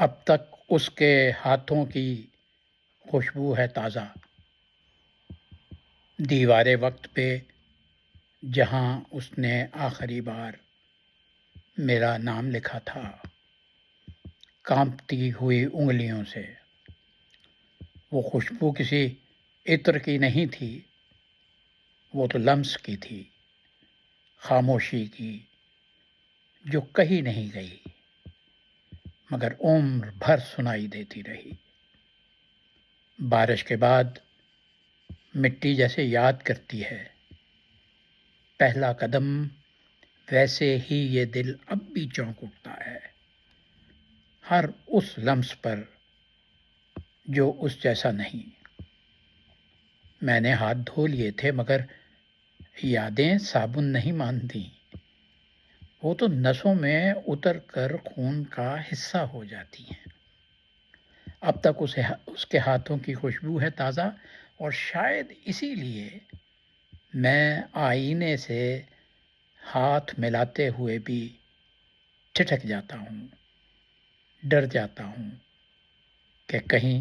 اب تک اس کے ہاتھوں کی خوشبو ہے تازہ، دیوار وقت پہ جہاں اس نے آخری بار میرا نام لکھا تھا، کانپتی ہوئی انگلیوں سے۔ وہ خوشبو کسی عطر کی نہیں تھی، وہ تو لمس کی تھی، خاموشی کی، جو کہیں نہیں گئی مگر عمر بھر سنائی دیتی رہی۔ بارش کے بعد مٹی جیسے یاد کرتی ہے پہلا قدم، ویسے ہی یہ دل اب بھی چونک اٹھتا ہے ہر اس لمس پر جو اس جیسا نہیں۔ میں نے ہاتھ دھو لیے تھے مگر یادیں صابن نہیں مانتی، وہ تو نسوں میں اتر کر خون کا حصہ ہو جاتی ہیں۔ اب تک اس کے ہاتھوں کی خوشبو ہے تازہ، اور شاید اسی لیے میں آئینے سے ہاتھ ملاتے ہوئے بھی ٹھٹک جاتا ہوں، ڈر جاتا ہوں کہ کہیں